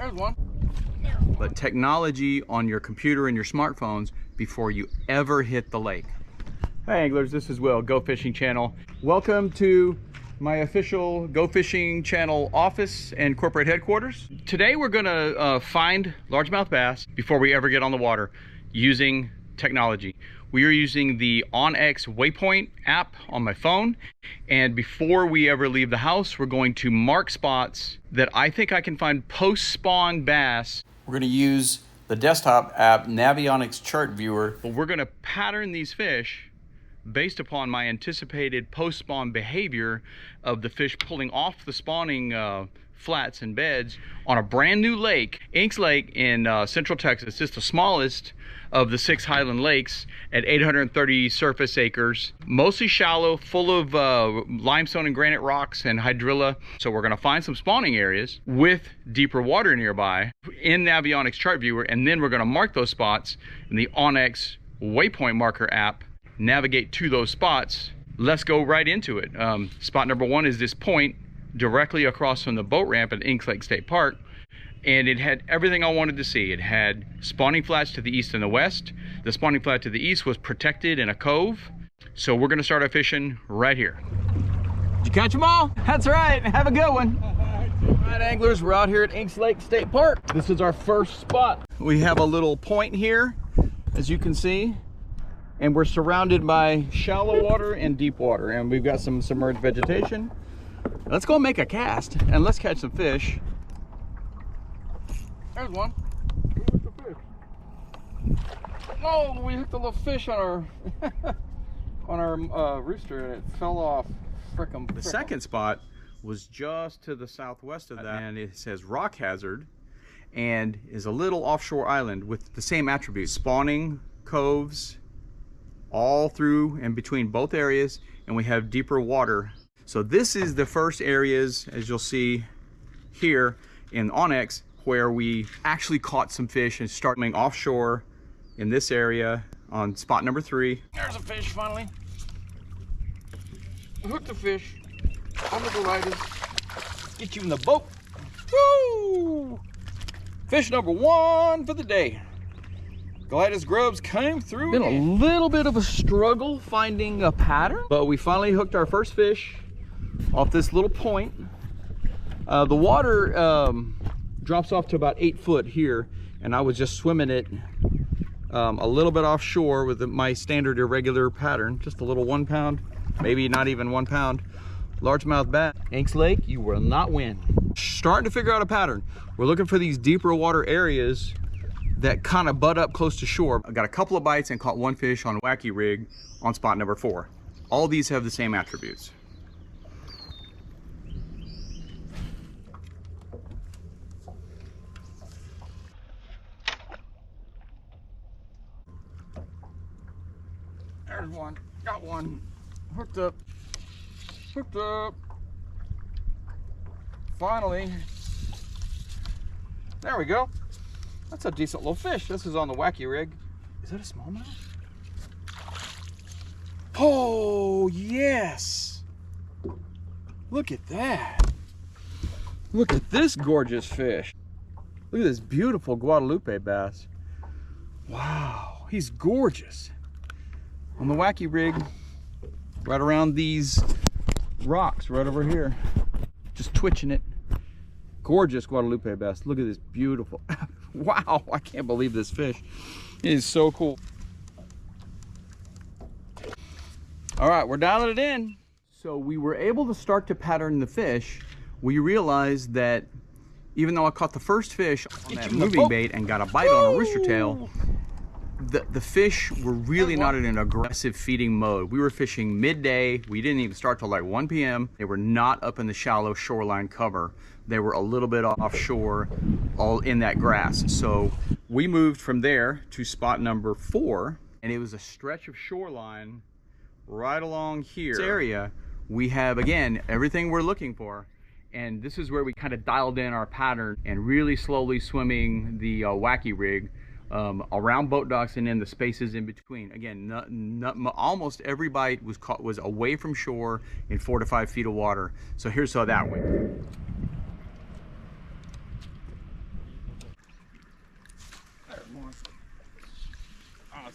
There's one. But technology on your computer and your smartphones before you ever hit the lake. Hey anglers, this is Will, Go Fishing Channel. Welcome to my official Go Fishing Channel office and corporate headquarters. Today we're gonna find largemouth bass before we ever get on the water using technology. We are using the onX Waypoint app on my phone, and before we ever leave the house, we're going to mark spots that I think I can find post-spawn bass. We're going to use the desktop app Navionics Chart Viewer, but we're going to pattern these fish based upon my anticipated post-spawn behavior of the fish pulling off the spawning flats and beds on a brand new lake, Inks Lake in Central Texas. It's the smallest of the 6 Highland lakes at 830 surface acres, mostly shallow, full of limestone and granite rocks and hydrilla. So we're gonna find some spawning areas with deeper water nearby in Navionics Chart Viewer, and then we're gonna mark those spots in the onX Waypoint Marker app, navigate to those spots. Let's go right into it. Spot number 1 is this point directly across from the boat ramp at Inks Lake State Park, and it had everything I wanted to see. It had spawning flats to the east and the west. The spawning flat to the east was protected in a cove, so we're gonna start our fishing right here. Did you catch them all? That's right, have a good one. All right anglers, we're out here at Inks Lake State Park. This is our first spot. We have a little point here, as you can see, and we're surrounded by shallow water and deep water, and we've got some submerged vegetation. Let's go make a cast and let's catch some fish. There's one. Oh, we hooked a little fish on our rooster and it fell off. The second spot was just to the southwest of that, and it says Rock Hazard and is a little offshore island with the same attributes: spawning coves all through and between both areas, and we have deeper water. So this is the first areas, as you'll see here in onX, where we actually caught some fish and starting offshore in this area on spot number 3. There's a fish finally. We hooked a fish on the Goliathus. Get you in the boat. Woo! Fish number 1 for the day. Goliathus grubs came through. Been a little bit of a struggle finding a pattern, but we finally hooked our first fish off this little point. The water drops off to about 8 foot here, and I was just swimming it a little bit offshore with my standard irregular pattern, just a little 1 pound, maybe not even 1 pound largemouth bass. Inks Lake, you will not win. Starting to figure out a pattern. We're looking for these deeper water areas that kind of butt up close to shore. I got a couple of bites and caught 1 fish on a wacky rig on spot number 4. All these have the same attributes. There's one, got one, hooked up, finally. There we go. That's a decent little fish. This is on the wacky rig. Is that a smallmouth? Oh, yes. Look at that. Look at this gorgeous fish. Look at this beautiful Guadalupe bass. Wow, he's gorgeous. On the wacky rig, right around these rocks right over here. Just twitching it. Gorgeous Guadalupe bass. Look at this beautiful. Wow, I can't believe this fish. It is so cool. All right, we're dialing it in. So we were able to start to pattern the fish. We realized that even though I caught the first fish on that moving bait and got a bite on a rooster tail, the fish were really not in an aggressive feeding mode. We were fishing midday. We didn't even start till like 1 p.m. They were not up in the shallow shoreline cover. They were a little bit offshore, all in that grass. So we moved from there to spot number 4, and it was a stretch of shoreline right along here. This area, we have, again, everything we're looking for. And this is where we kind of dialed in our pattern and really slowly swimming the wacky rig around boat docks and in the spaces in between. Again, almost every bite was away from shore in 4 to 5 feet of water. So here's how that went.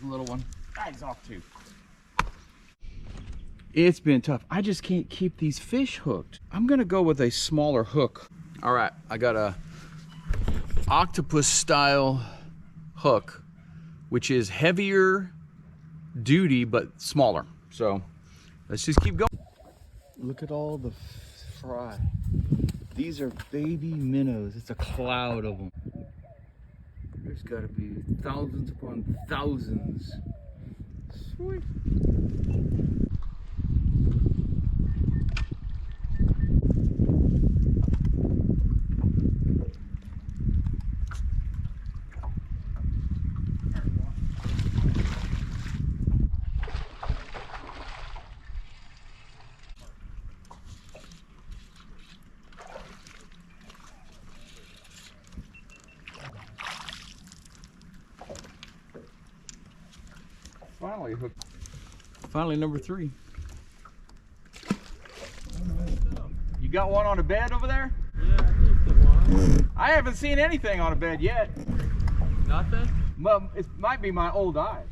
the little one. Ah, he's off too. It's been tough. I just can't keep these fish hooked. I'm gonna go with a smaller hook. All right, I got a octopus style hook, which is heavier duty but smaller. So let's just keep going. Look at all the fry. These are baby minnows. It's a cloud of them. There's gotta be thousands upon thousands. Sweet. Finally hooked. Finally number 3. You got one on a bed over there? Yeah, I think the one. I haven't seen anything on a bed yet. Nothing? Well, it might be my old eyes.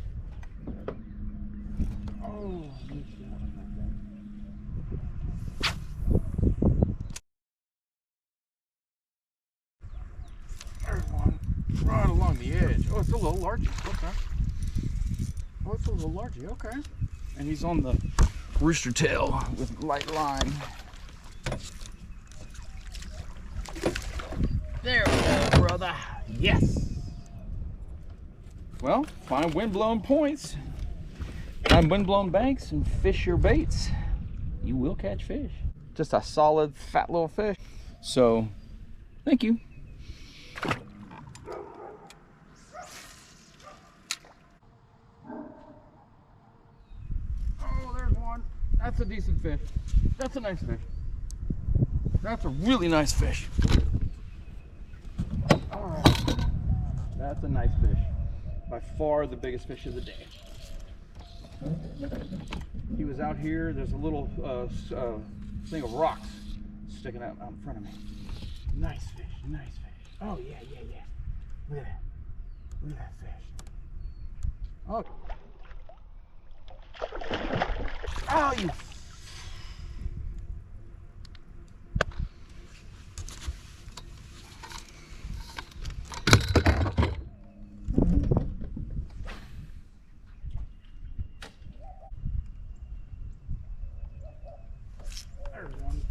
Oh, There's one right along the edge. Oh, it's a little larger. Okay. Oh, it's a little larger. Okay. And he's on the rooster tail with light line. There we go, brother. Yes. Well, find windblown points, find windblown banks, and fish your baits. You will catch fish. Just a solid, fat little fish. So, thank you. Oh, there's one. That's a decent fish. That's a nice fish. That's a really nice fish. All right. That's a nice fish. By far the biggest fish of the day. He was out here. There's a little thing of rocks sticking out in front of me. Nice fish, nice fish. Oh yeah, yeah, yeah. Look at that. Look at that fish. Oh. Oh, you. There's one.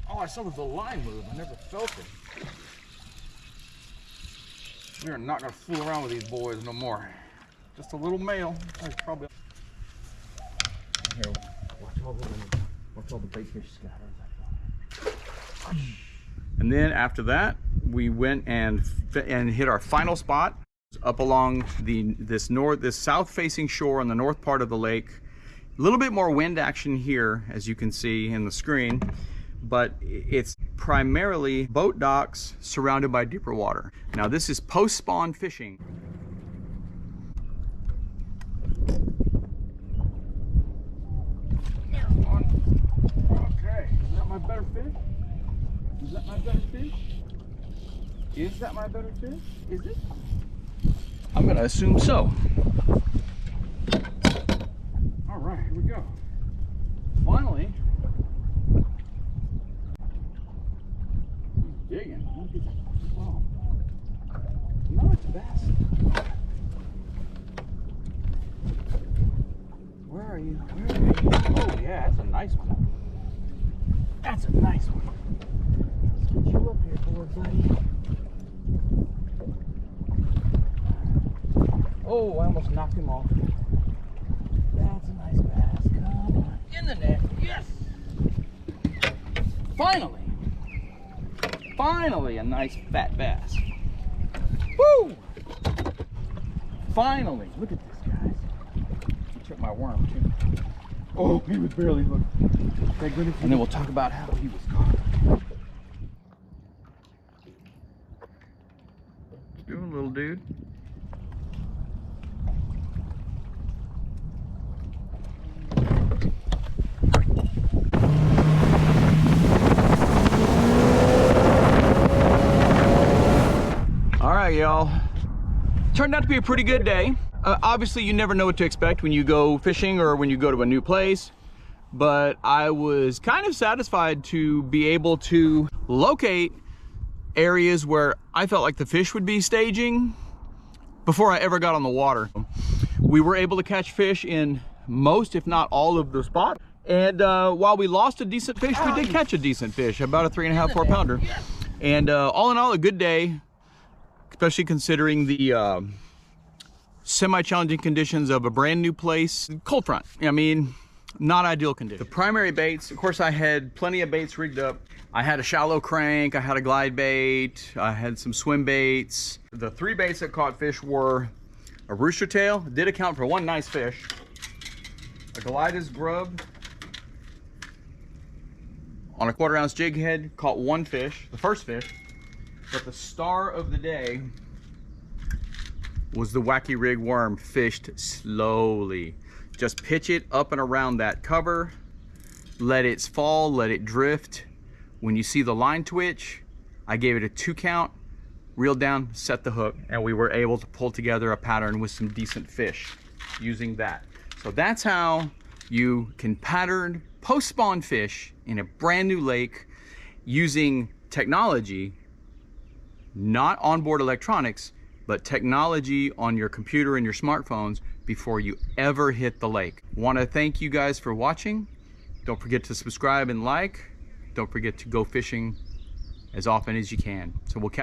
Oh, I saw the line move. I never felt it. We are not going to fool around with these boys no more. Just a little male. There's probably. Here, watch all the bait fish scatter. And then after that, we went and hit our final spot up along this south-facing shore on the north part of the lake. A little bit more wind action here, as you can see in the screen, but it's primarily boat docks surrounded by deeper water. Now this is post-spawn fishing. There's one. Okay, is that my better fish? Is that my better fish? Is that my better fish? Is it? I'm gonna assume so. All right, here we go. Finally, he's digging. Look at that. Wow. No, it's a bass. Where are you? Where are you? Oh yeah, that's a nice one. That's a nice one. Let's get you up here, boy, buddy. Oh, I almost knocked him off. That's a nice bass. Come on. In the net. Yes! Finally! Finally a nice fat bass. Woo! Finally. Look at this, guys. He took my worm, too. Oh, he was barely hooked. Thank goodness. And then we'll talk about how he was caught. Doing, little dude. All right, y'all. Turned out to be a pretty good day. Obviously, you never know what to expect when you go fishing or when you go to a new place, but I was kind of satisfied to be able to locate areas where I felt like the fish would be staging before I ever got on the water. We were able to catch fish in most, if not all, of the spots. And while we lost a decent fish, we did catch a decent fish, about a 3.5, 4 pounder. And all in all, a good day, especially considering the semi-challenging conditions of a brand new place. Cold front, I mean, not ideal condition. The primary baits, of course, I had plenty of baits rigged up. I had a shallow crank, I had a glide bait, I had some swim baits. The 3 baits that caught fish were a rooster tail, did account for 1 nice fish, a Goliath's grub on a 1/4 ounce jig head, caught 1 fish, the first fish, but the star of the day was the wacky rig worm, fished slowly. Just pitch it up and around that cover, let it fall, let it drift. When you see the line twitch, I gave it a 2 count, reeled down, set the hook, and we were able to pull together a pattern with some decent fish using that. So that's how you can pattern post-spawn fish in a brand new lake using technology, not onboard electronics, but technology on your computer and your smartphones before you ever hit the lake. Want to thank you guys for watching. Don't forget to subscribe and like. Don't forget to go fishing as often as you can. So we'll catch